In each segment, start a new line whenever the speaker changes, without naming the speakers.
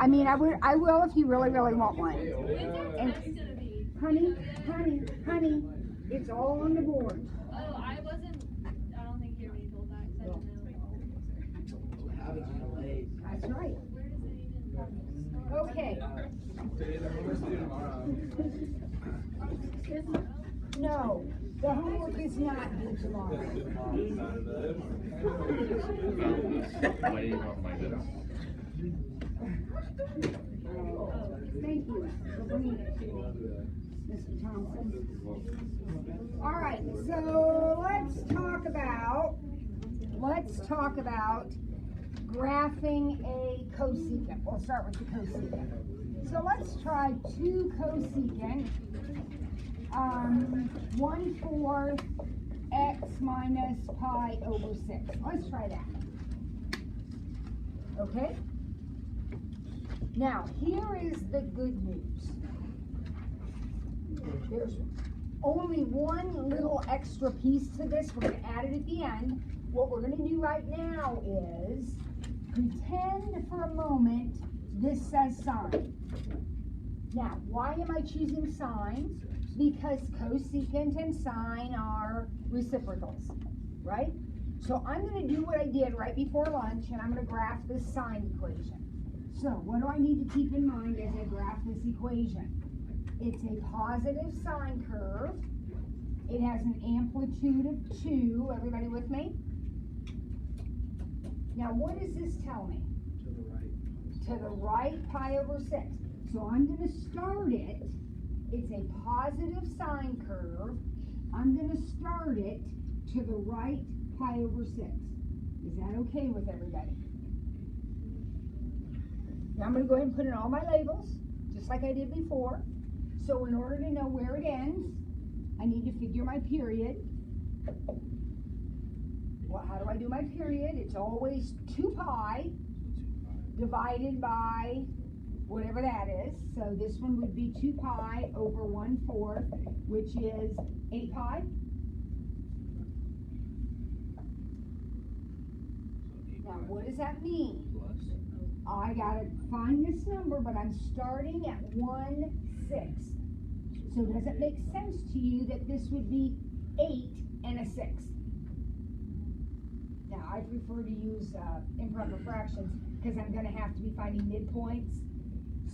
I mean, I will if you really, really want one. And honey, it's all on the board.
Oh, I don't think you already told that, because I didn't know.
That's right.
Where does it even
Okay. No, the homework is not due tomorrow. Thank you for bringing it to me, Mr. Thompson. All right, so let's talk about graphing a cosecant. We'll start with the cosecant. So let's try 2 cosecant 1/4 x minus pi over 6. Let's try that. Okay? Now, here is the good news. There's only one little extra piece to this. We're going to add it at the end. What we're going to do right now is pretend for a moment this says sine. Now, why am I choosing sine? Because cosecant and sine are reciprocals, right? So I'm going to do what I did right before lunch, and I'm going to graph this sine equation. So what do I need to keep in mind as I graph this equation? It's a positive sine curve. It has an amplitude of 2. Everybody with me? Now, what does this tell me? To the right, pi over 6. So I'm going to start it. It's a positive sine curve. I'm going to start it to the right, pi over 6. Is that okay with everybody? Now I'm going to go ahead and put in all my labels, just like I did before. So in order to know where it ends, I need to figure my period. Well, how do I do my period? It's always 2 pi divided by whatever that is. So this one would be 2 pi over 1/4, which is 8 pi. Now, what does that mean? I gotta find this number, but I'm starting at 1/6. So does it make sense to you that this would be 8 and a 6? Now, I prefer to use improper fractions because I'm going to have to be finding midpoints.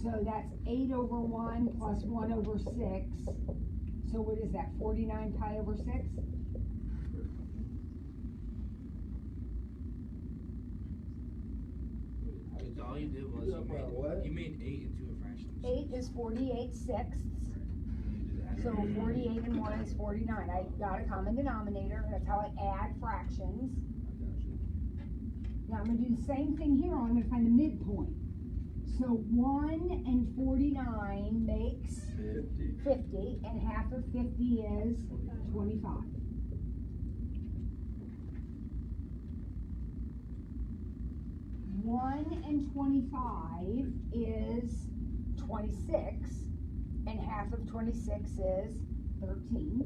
So that's 8 over 1 plus 1 over 6. So what is that, 49 pi over 6?
All you did was you made 8 into a fraction.
8 is 48/6. So 48 and 1 is 49. I got a common denominator. That's how I add fractions. Now I'm going to do the same thing here. I'm going to find the midpoint. So 1 and 49 makes 50, and half of 50 is 25. One and 25 is 26, and half of 26 is 13.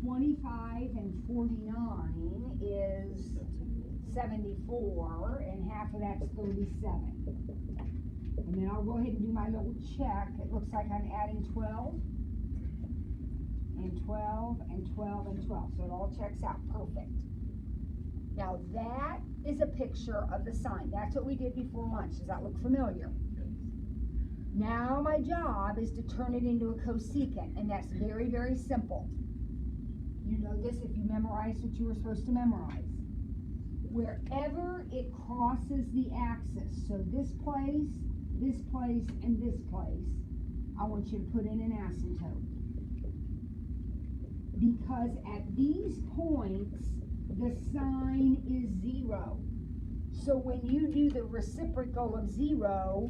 $25 and 49 is 74, and half of that's 37. And then I'll go ahead and do my little check. It looks like I'm adding 12, and 12, and 12, and 12. So it all checks out perfect. Now that is a picture of the sine. That's what we did before lunch. Does that look familiar? Now my job is to turn it into a cosecant, and that's very, very simple. You know this if you memorize what you were supposed to memorize. Wherever it crosses the axis, so this place, and this place, I want you to put in an asymptote. Because at these points, the sign is 0. So when you do the reciprocal of 0,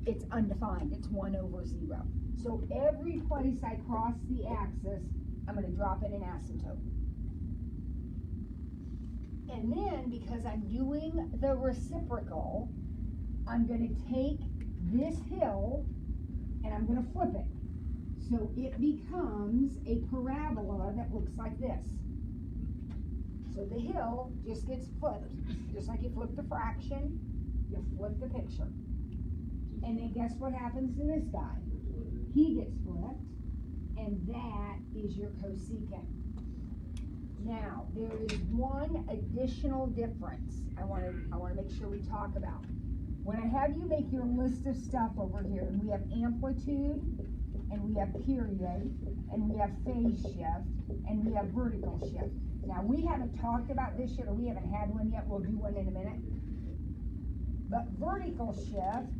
it's undefined. It's 1 over 0. So every place I cross the axis, I'm going to drop in an asymptote. And then, because I'm doing the reciprocal, I'm going to take this hill and I'm going to flip it. So it becomes a parabola that looks like this. So the hill just gets flipped, just like you flip the fraction, you flip the picture. And then guess what happens to this guy? He gets flipped, and that is your cosecant. Now, there is one additional difference I want to make sure we talk about. When I have you make your list of stuff over here, we have amplitude, and we have period, and we have phase shift, and we have vertical shift. Now, we haven't talked about this yet, or we haven't had one yet. We'll do one in a minute. But vertical shift,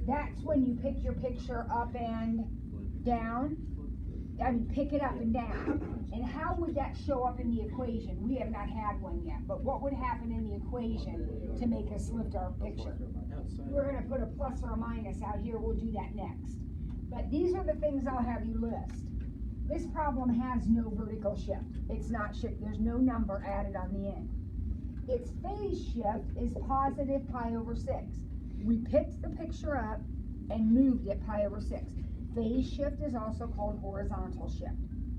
that's when you pick your picture up and down. I mean, pick it up and down. And how would that show up in the equation? We have not had one yet, but what would happen in the equation to make us lift our picture? We're going to put a plus or a minus out here. We'll do that next. But these are the things I'll have you list. This problem has no vertical shift. It's not shift. There's no number added on the end. Its phase shift is positive pi over 6. We picked the picture up and moved it pi over 6. Phase shift is also called horizontal shift.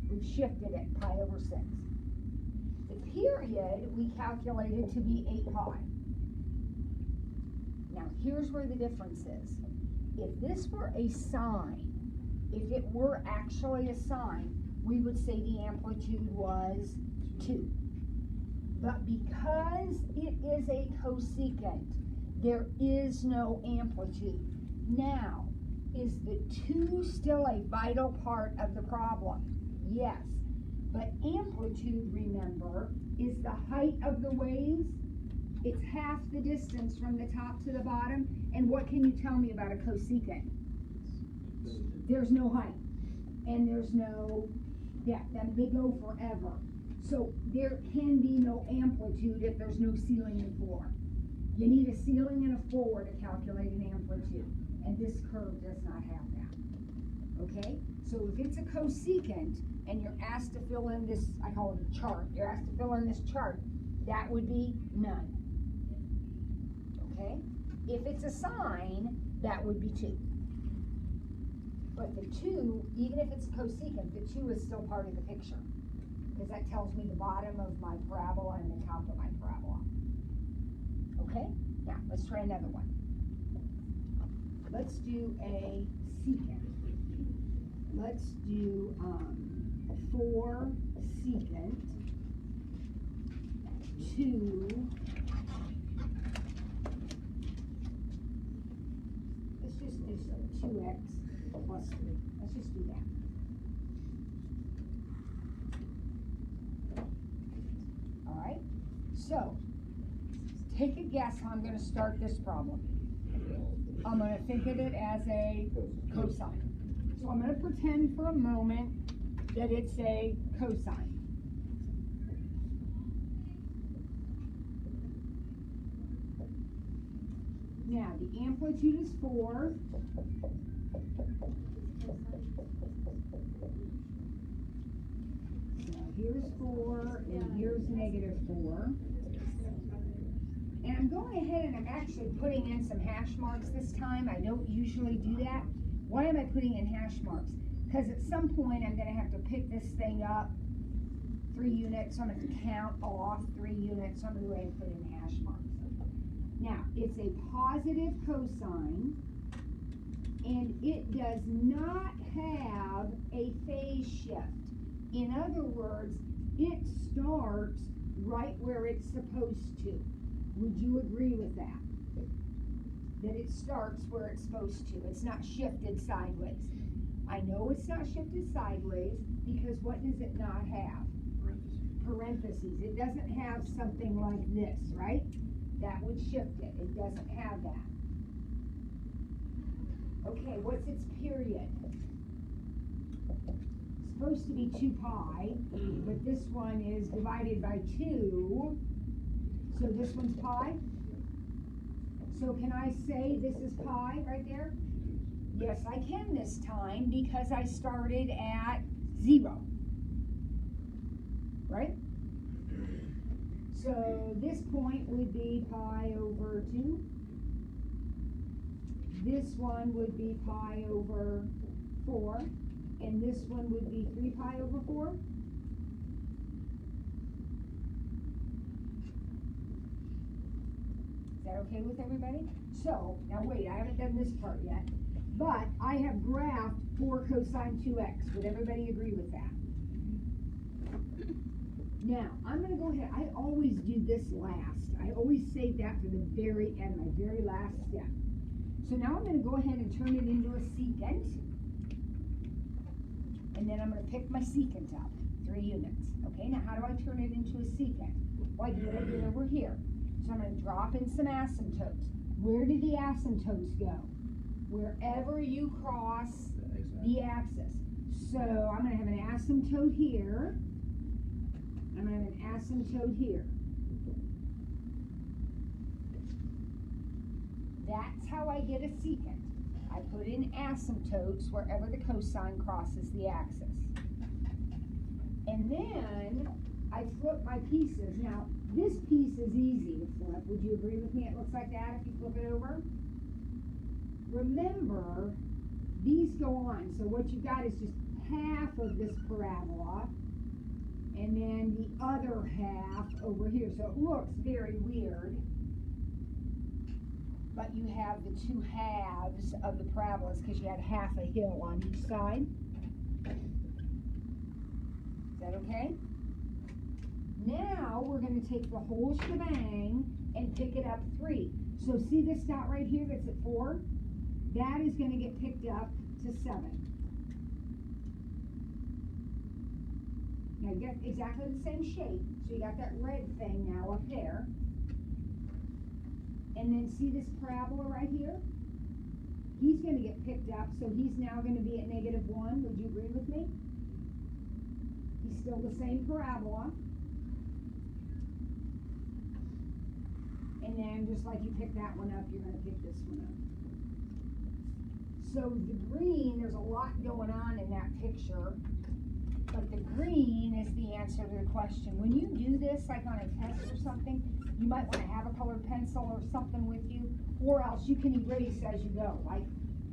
We've shifted it pi over 6. The period we calculated to be 8 pi. Now here's where the difference is. If this were a sine, if it were actually a sine, we would say the amplitude was 2. But because it is a cosecant, there is no amplitude. Now, is the 2 still a vital part of the problem? Yes. But amplitude, remember, is the height of the waves. It's half the distance from the top to the bottom. And what can you tell me about a cosecant? There's no height. And there's no depth. And they go forever. So there can be no amplitude if there's no ceiling and floor. You need a ceiling and a floor to calculate an amplitude. And this curve does not have that. Okay? So if it's a cosecant and you're asked to fill in this, I call it a chart, you're asked to fill in this chart, that would be none. Okay? If it's a sine, that would be 2. But the 2, even if it's a cosecant, the 2 is still part of the picture. Because that tells me the bottom of my parabola and the top of my parabola. Okay? Now, let's try another one. Let's do a secant. Let's do 4 secant 2. Let's just do 2x plus 3. Let's just do that. All right. So, take a guess how I'm going to start this problem. I'm going to think of it as a cosine. So I'm going to pretend for a moment that it's a cosine. Now, the amplitude is 4. So here's 4, and here's negative 4. And I'm going ahead and I'm actually putting in some hash marks this time. I don't usually do that. Why am I putting in hash marks? Because at some point I'm going to have to pick this thing up 3 units. So I'm going to count off 3 units. So I'm going to go ahead and put in hash marks. Now, it's a positive cosine, and it does not have a phase shift. In other words, it starts right where it's supposed to. Would you agree with that? That it starts where it's supposed to. It's not shifted sideways. I know it's not shifted sideways because what does it not have? Parentheses. It doesn't have something like this, right? That would shift it. It doesn't have that. Okay, what's its period? It's supposed to be 2 pi, but this one is divided by 2. So this one's pi. So can I say this is pi right there? Yes, I can this time because I started at 0. Right? So this point would be pi over 2. This one would be pi over 4. And this one would be 3 pi over 4. that okay with everybody? So, now wait, I haven't done this part yet, but I have graphed 4 cosine 2x. Would everybody agree with that? Now, I'm going to go ahead. I always do this last. I always save that for the very end, my very last step. So now I'm going to go ahead and turn it into a secant. And then I'm going to pick my secant up, 3 units. Okay, now how do I turn it into a secant? Well, I do what I did over here. So I'm going to drop in some asymptotes. Where do the asymptotes go? Wherever you cross the axis. So I'm going to have an asymptote here. I'm going to have an asymptote here. That's how I get a secant. I put in asymptotes wherever the cosine crosses the axis. And then I flip my pieces. Now, this piece is easy to flip. Would you agree with me? It looks like that if you flip it over. Remember, these go on. So what you've got is just half of this parabola, and then the other half over here. So it looks very weird, but you have the 2 halves of the parabolas because you had half a hill on each side. Is that okay? Now we're going to take the whole shebang and pick it up 3. So see this dot right here that's at 4? That is going to get picked up to 7. Now you got exactly the same shape. So you got that red thing now up there. And then see this parabola right here? He's going to get picked up, so he's now going to be at -1. Would you agree with me? He's still the same parabola. And then just like you pick that one up, you're going to pick this one up. So the green, there's a lot going on in that picture, but the green is the answer to the question. When you do this, like on a test or something, you might want to have a colored pencil or something with you, or else you can erase as you go. Like,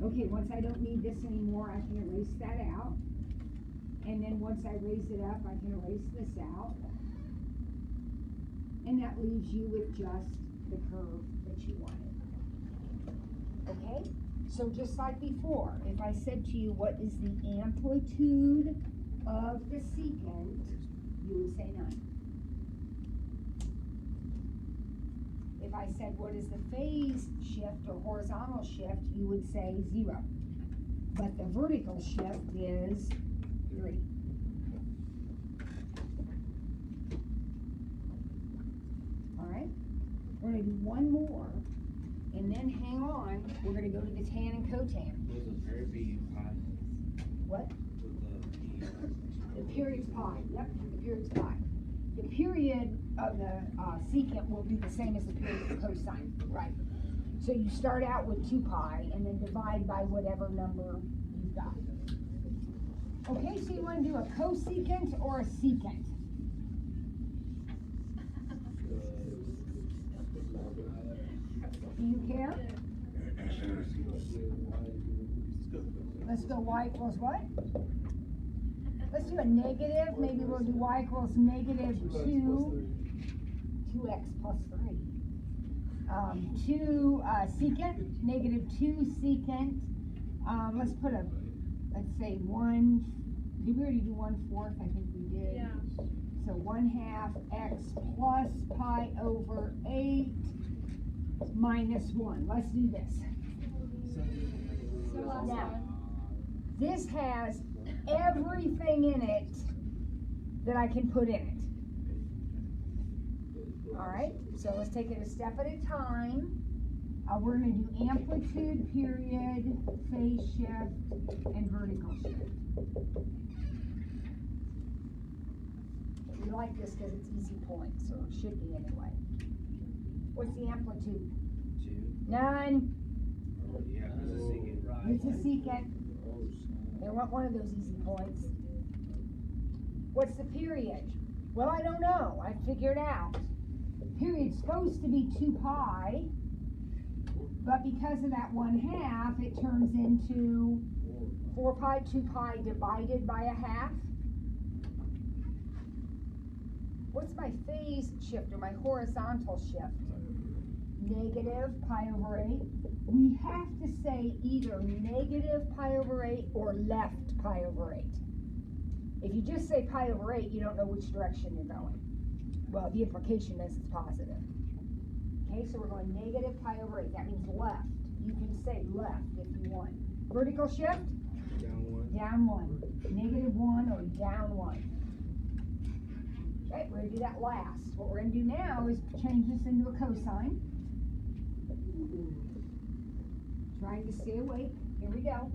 okay, once I don't need this anymore, I can erase that out. And then once I raise it up, I can erase this out. And that leaves you with just the curve that you wanted. Okay? So just like before, if I said to you, what is the amplitude of the secant, you would say 9. If I said, what is the phase shift or horizontal shift, you would say 0. But the vertical shift is 3. All right? We're going to do one more, and then hang on. We're going to go to the tan and cotan.
Was the period be pi?
What?
The
period's pi. Yep, the period's pi. The period of the secant will be the same as the period of cosine, right? So you start out with 2 pi and then divide by whatever number you've got. Okay, so you want to do a cosecant or a secant? Do you care? Let's go y equals what? Let's do a negative. Maybe we'll do y equals -2x plus 3. 2 secant, -2 secant. Let's put a, let's say 1, did we already do 1/4? I think we did.
Yeah.
So 1/2 x plus pi over 8 minus 1. Let's do this.
So last
Now,
one.
this has everything in it that I can put in it. Alright, so let's take it a step at a time. We're going to do amplitude, period, phase shift, and vertical shift. We like this because it's easy points, or it should be anyway. What's the amplitude?
2.
None.
Yeah, it's a secant.
It's a secant. They want one of those easy points. What's the period? Well, I don't know. I figured out. Period's supposed to be 2 pi, but because of that 1/2, it turns into 4 pi, 2 pi divided by 1/2. What's my phase shift or my horizontal shift? negative pi over 8. We have to say either negative pi over 8 or left pi over 8. If you just say pi over 8, you don't know which direction you're going. Well, the implication is it's positive. Okay, so we're going negative pi over 8. That means left. You can say left if you want. Vertical shift?
Down 1.
Down 1. Negative 1 or down 1. Okay, we're going to do that last. What we're going to do now is change this into a cosine. Trying to stay awake. Here we go.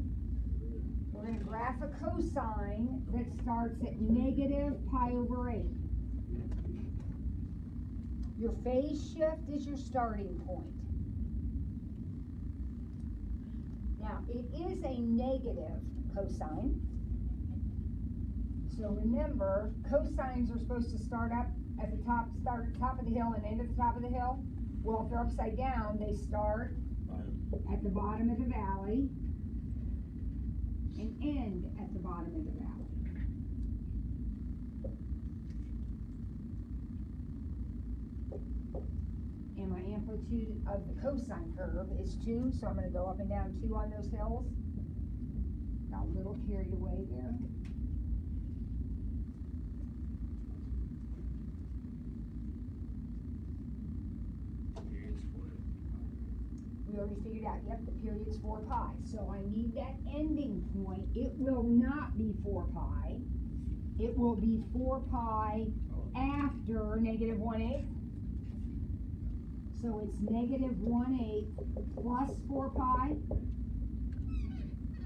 We're going to graph a cosine that starts at negative pi over 8. Your phase shift is your starting point. Now, it is a negative cosine. So remember, cosines are supposed to start up at the top, start at the top of the hill and end at the top of the hill. Well, if they're upside down, they start at the bottom of the valley and end at the bottom of the valley. And my amplitude of the cosine curve is 2, so I'm going to go up and down 2 on those hills. Got a little carried away there. We already figured out, yep, the period's 4 pi. So I need that ending point. It will not be 4 pi. It will be 4 pi after negative 1/8. So it's negative 1/8 plus 4 pi.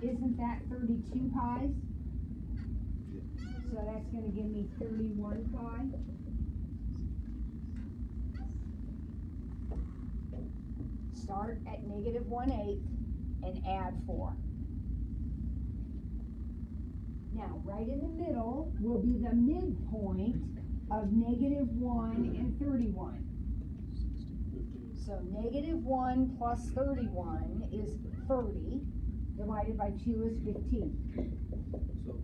Isn't that 32 pi's? So that's going to give me 31 pi. Start at negative 1/8 and add 4. Now, right in the middle will be the midpoint of negative 1 and 31. So negative 1 plus 31 is 30, divided by 2 is 15.
So,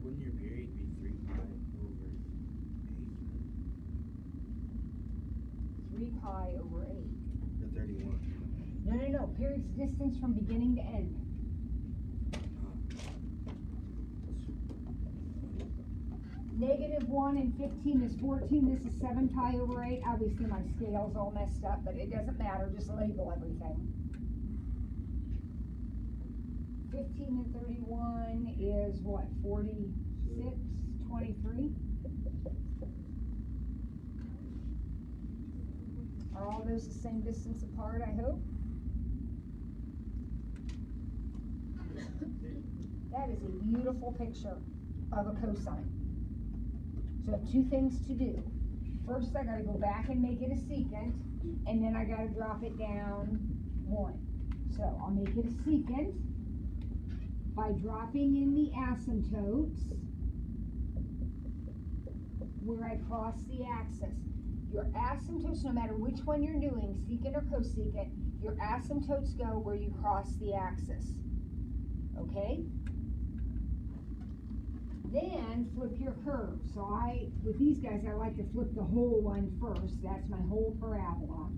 wouldn't your period be 3 pi over 8?
3 pi over 8.
Or 31?
No. Period's distance from beginning to end. Negative 1 and 15 is 14. This is 7 pi over 8. Obviously, my scale's all messed up, but it doesn't matter. Just label everything. 15 and 31 is what? 46? 23? Are all those the same distance apart, I hope? That is a beautiful picture of a cosine. So I have 2 things to do. First, I gotta go back and make it a secant, and then I gotta drop it down 1. So I'll make it a secant by dropping in the asymptotes where I cross the axis. Your asymptotes, no matter which one you're doing, secant or cosecant, your asymptotes go where you cross the axis. Okay? Then flip your curve. So with these guys, I like to flip the whole one first. That's my whole parabola.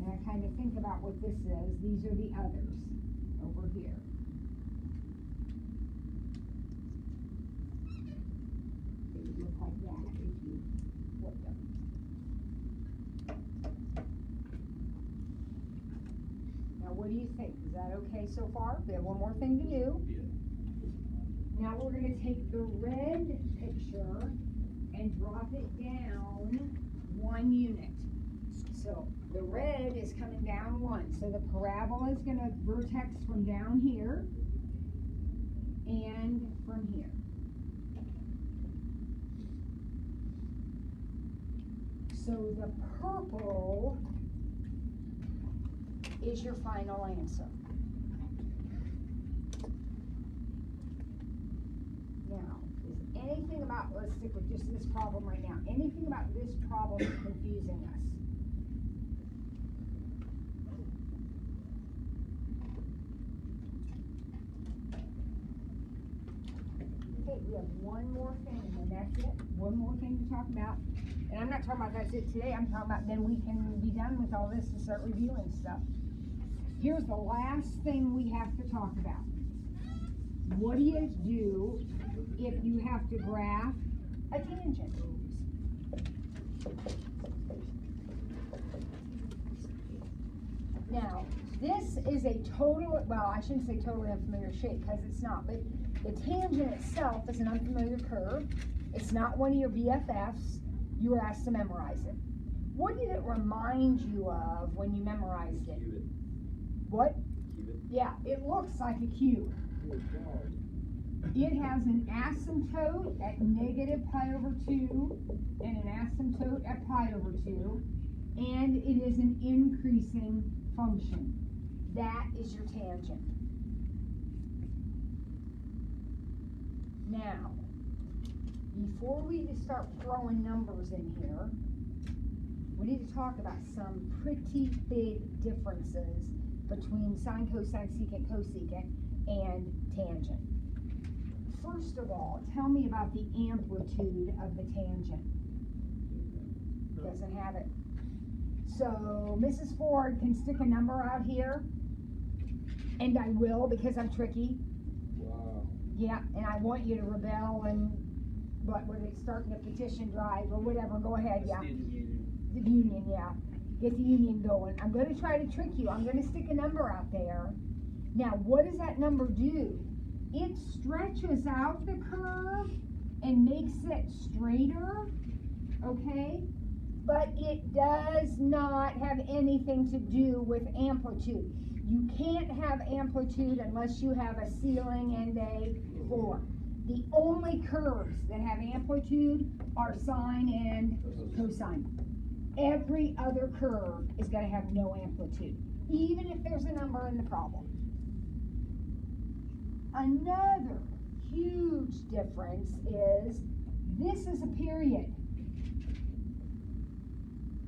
And I kind of think about what this is. These are the others over here. They would look like that if you flip them. Now, what do you think? Is that okay so far? We have one more thing to do.
Yeah.
Now we're going to take the red picture and drop it down 1 unit. So the red is coming down 1. So the parabola is going to vertex from down here and from here. So the purple is your final answer. Now, is anything about, let's stick with just this problem right now, anything about this problem confusing us? Okay, we have one one more thing, and that's it. One more thing to talk about. And I'm not talking about that's it today. I'm talking about then we can be done with all this and start reviewing stuff. Here's the last thing we have to talk about. What do you do if you have to graph a tangent? Now, this is a total, well, I shouldn't say totally unfamiliar shape because it's not, but the tangent itself is an unfamiliar curve. It's not one of your BFFs. You were asked to memorize it. What did it remind you of when you memorized it?
Cube it.
What?
Cube it.
Yeah, it looks like a cube. It has an asymptote at negative pi over 2 and an asymptote at pi over 2, and it is an increasing function. That is your tangent. Now, before we start throwing numbers in here, we need to talk about some pretty big differences between sine, cosine, secant, cosecant, and tangent. First of all, tell me about the amplitude of the tangent. Doesn't have it. So Mrs. Ford can stick a number out here, and I will because I'm tricky.
Wow.
Yeah, and I want you to rebel and what were they starting a petition drive or whatever? Go ahead, yeah. The union, yeah. Get the union going. I'm going to try to trick you. I'm going to stick a number out there. Now, what does that number do? It stretches out the curve and makes it straighter, okay? But it does not have anything to do with amplitude. You can't have amplitude unless you have a ceiling and a floor. The only curves that have amplitude are sine and cosine. Every other curve is going to have no amplitude, even if there's a number in the problem. Another huge difference is this is a period.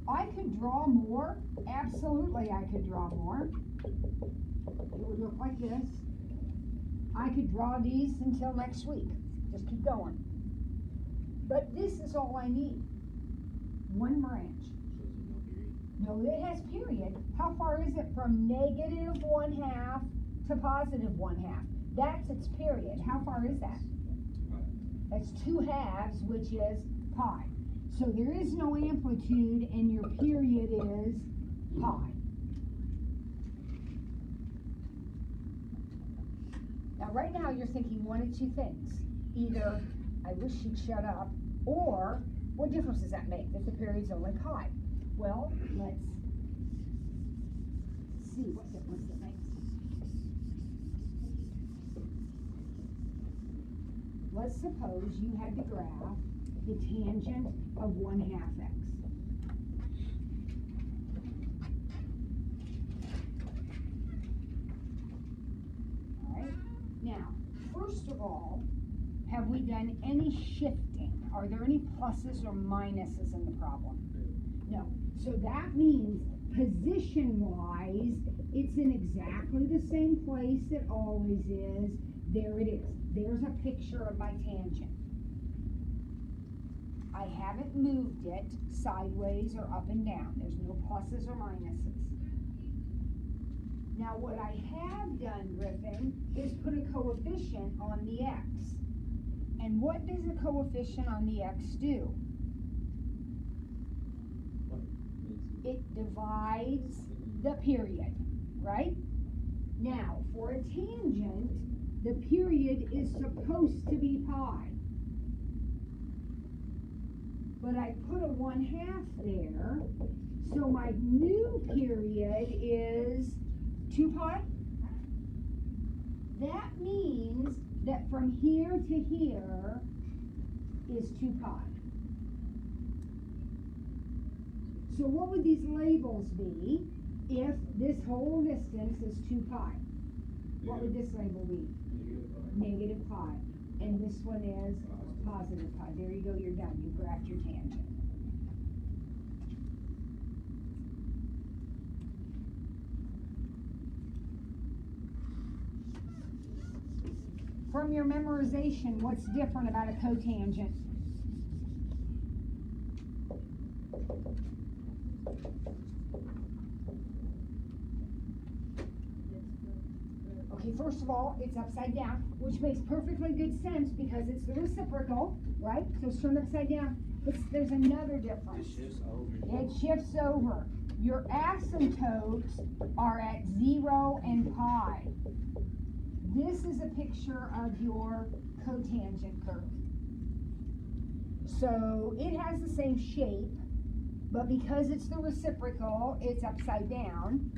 I could draw more. Absolutely, I could draw more. It would look like this. I could draw these until next week. Just keep going. But this is all I need. One branch. No, it has period. How far is it from negative 1/2 to positive 1/2? That's its period. How far is that? That's 2/2, which is pi. So there is no amplitude, and your period is pi. Now, right now, you're thinking one of two things. Either, I wish she'd shut up, or, what difference does that make, that the period's only pi? Well, let's see what difference it makes. Let's suppose you had to graph the tangent of 1/2 x. All right. Now, first of all, have we done any shifting? Are there any pluses or minuses in the problem? No. So that means position-wise, it's in exactly the same place it always is. There it is. There's a picture of my tangent. I haven't moved it sideways or up and down. There's no pluses or minuses. Now what I have done, Griffin, is put a coefficient on the x. And what does a coefficient on the x do? It divides the period, right? Now, for a tangent, the period is supposed to be pi. But I put a 1/2 there, so my new period is 2 pi. That means that from here to here is 2 pi. So what would these labels be if this whole distance is 2 pi? What would this label be? Negative pi. And this one is positive pi. There you go, you're done. You graphed your tangent. from your memorization, what's different about a cotangent? Okay, first of all, it's upside down, which makes perfectly good sense because it's the reciprocal, right? So it's turned upside down. But there's another difference.
It shifts over.
It shifts over. Your asymptotes are at 0 and pi. This is a picture of your cotangent curve. So it has the same shape, but because it's the reciprocal, it's upside down.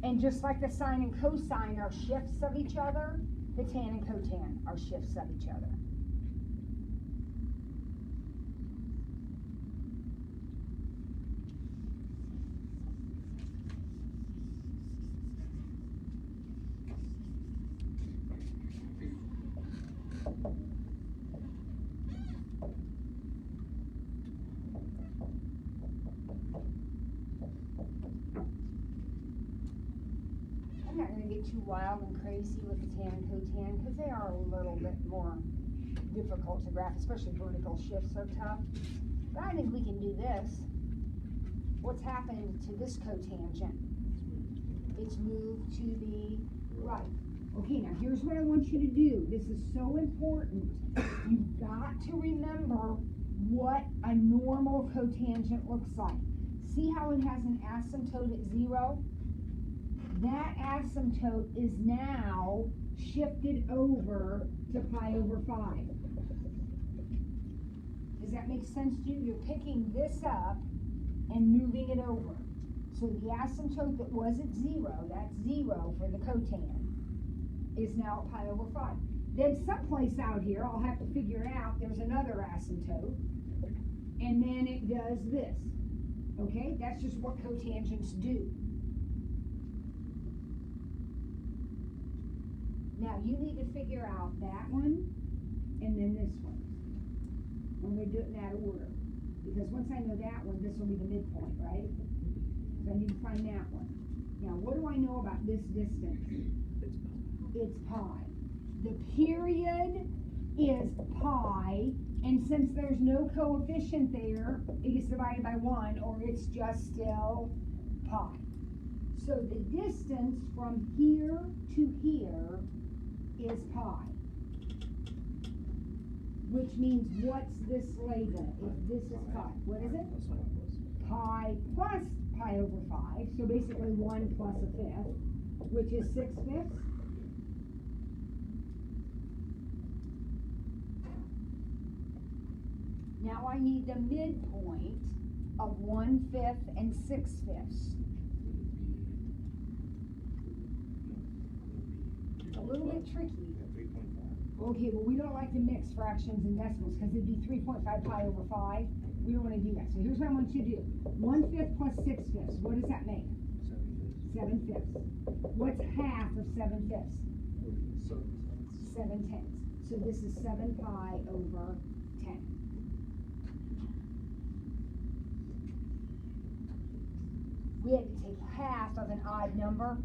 And just like the sine and cosine are shifts of each other, the tan and cotan are shifts of each other. I'm not going to get too wild and crazy with the tan and cotan because they are a little bit more difficult to graph, especially vertical shifts are tough. But I think we can do this. What's happened to this cotangent? It's moved to the right. Okay, now here's what I want you to do. This is so important. You've got to remember what a normal cotangent looks like. See how it has an asymptote at 0? That asymptote is now shifted over to pi over 5. Does that make sense to you? You're picking this up and moving it over. So the asymptote that was at 0, that's 0 for the cotan, is now pi over 5. Then someplace out here, I'll have to figure out, there's another asymptote, and then it does this. Okay, that's just what cotangents do. Now you need to figure out that one and then this one. I'm going to do it in that order. Because once I know that one, this will be the midpoint, right? So I need to find that one. Now what do I know about this distance? It's pi. The period is pi, and since there's no coefficient there, it gets divided by 1, or it's just still pi. So the distance from here to here is pi. Which means what's this label? If this is pi, what is it? Pi plus pi over 5, so basically 1 plus a fifth, which is 6/5. Now I need the midpoint of 1/5 and 6/5. A little bit tricky.
3.5.
Okay, well we don't like to mix fractions and decimals because it'd be 3.5 pi over 5. We don't want to do that. So here's what I want you to do. 1/5 plus 6/5. What does that make? 7/5. What's half of 7/5? 7/10. So this is 7 pi over 10. We had to take half of an odd number,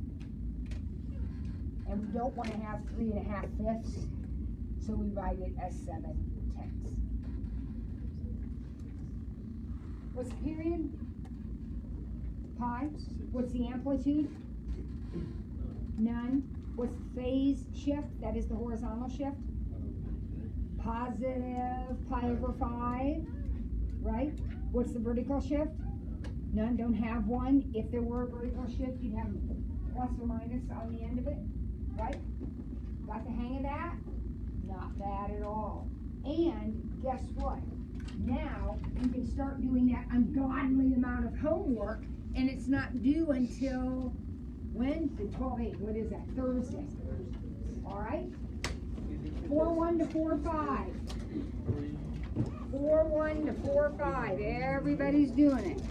and we don't want to have 3 1/2 fifths, so we write it as 7/10. What's the period? Pi. What's the amplitude? None. What's the phase shift? That is the horizontal shift. Positive pi over 5, right? What's the vertical shift? None, don't have one. If there were a vertical shift, you'd have plus or minus on the end of it, right? Got the hang of that? Not bad at all. And guess what? Now you can start doing that ungodly amount of homework, and it's not due until Wednesday, 12/8. What is that? Thursday. All right? 4-1 to 4-5. 4-1 to 4-5. Everybody's doing it.